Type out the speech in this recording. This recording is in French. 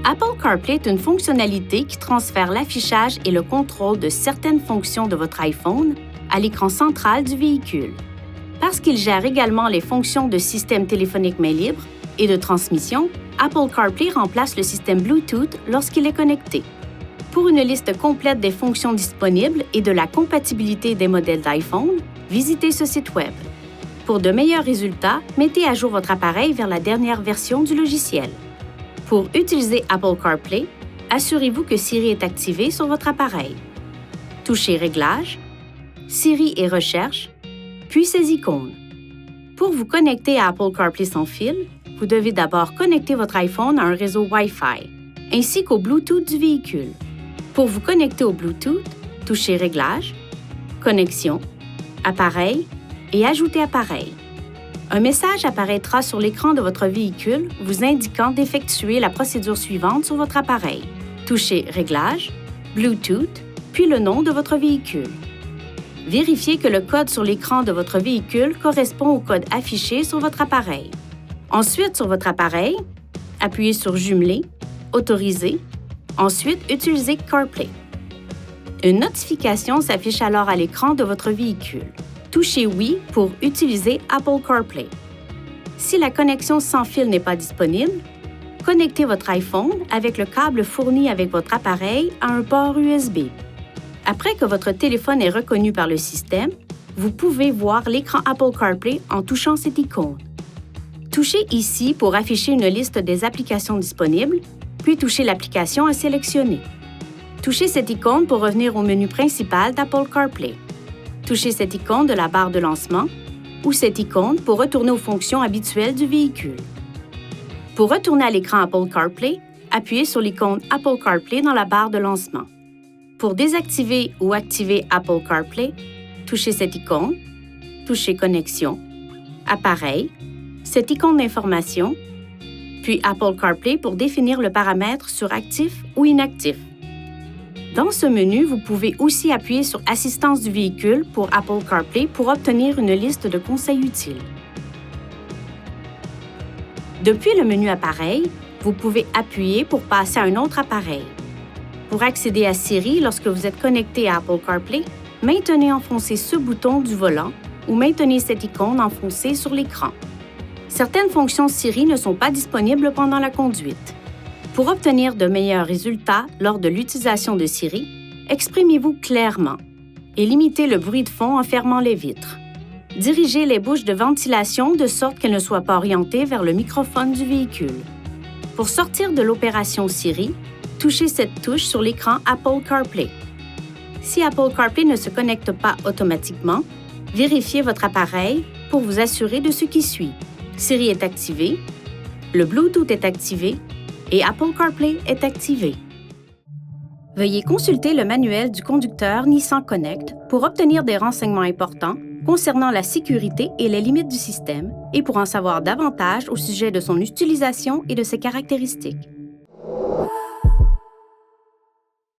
Apple CarPlay est une fonctionnalité qui transfère l'affichage et le contrôle de certaines fonctions de votre iPhone à l'écran central du véhicule. Parce qu'il gère également les fonctions de système téléphonique main libre et de transmission, Apple CarPlay remplace le système Bluetooth lorsqu'il est connecté. Pour une liste complète des fonctions disponibles et de la compatibilité des modèles d'iPhone, visitez ce site Web. Pour de meilleurs résultats, mettez à jour votre appareil vers la dernière version du logiciel. Pour utiliser Apple CarPlay, assurez-vous que Siri est activé sur votre appareil. Touchez Réglages, Siri et Recherche, puis ses icônes. Pour vous connecter à Apple CarPlay sans fil, vous devez d'abord connecter votre iPhone à un réseau Wi-Fi, ainsi qu'au Bluetooth du véhicule. Pour vous connecter au Bluetooth, touchez Réglages, Connexion, Appareil et Ajouter appareil. Un message apparaîtra sur l'écran de votre véhicule vous indiquant d'effectuer la procédure suivante sur votre appareil. Touchez Réglages, Bluetooth, puis le nom de votre véhicule. Vérifiez que le code sur l'écran de votre véhicule correspond au code affiché sur votre appareil. Ensuite, sur votre appareil, appuyez sur Jumeler, Autoriser, ensuite utilisez CarPlay. Une notification s'affiche alors à l'écran de votre véhicule. Touchez Oui pour utiliser Apple CarPlay. Si la connexion sans fil n'est pas disponible, connectez votre iPhone avec le câble fourni avec votre appareil à un port USB. Après que votre téléphone est reconnu par le système, vous pouvez voir l'écran Apple CarPlay en touchant cette icône. Touchez ici pour afficher une liste des applications disponibles, puis touchez l'application à sélectionner. Touchez cette icône pour revenir au menu principal d'Apple CarPlay. Touchez cette icône de la barre de lancement ou cette icône pour retourner aux fonctions habituelles du véhicule. Pour retourner à l'écran Apple CarPlay, appuyez sur l'icône Apple CarPlay dans la barre de lancement. Pour désactiver ou activer Apple CarPlay, touchez cette icône, touchez Connexion, Appareil, cette icône d'information, puis Apple CarPlay pour définir le paramètre sur actif ou inactif. Dans ce menu, vous pouvez aussi appuyer sur Assistance du véhicule pour Apple CarPlay pour obtenir une liste de conseils utiles. Depuis le menu Appareil, vous pouvez appuyer pour passer à un autre appareil. Pour accéder à Siri lorsque vous êtes connecté à Apple CarPlay, maintenez enfoncé ce bouton du volant ou maintenez cette icône enfoncée sur l'écran. Certaines fonctions Siri ne sont pas disponibles pendant la conduite. Pour obtenir de meilleurs résultats lors de l'utilisation de Siri, exprimez-vous clairement et limitez le bruit de fond en fermant les vitres. Dirigez les bouches de ventilation de sorte qu'elles ne soient pas orientées vers le microphone du véhicule. Pour sortir de l'opération Siri, touchez cette touche sur l'écran Apple CarPlay. Si Apple CarPlay ne se connecte pas automatiquement, vérifiez votre appareil pour vous assurer de ce qui suit. Siri est activé, le Bluetooth est activé et Apple CarPlay est activé. Veuillez consulter le manuel du conducteur Nissan Connect pour obtenir des renseignements importants concernant la sécurité et les limites du système et pour en savoir davantage au sujet de son utilisation et de ses caractéristiques.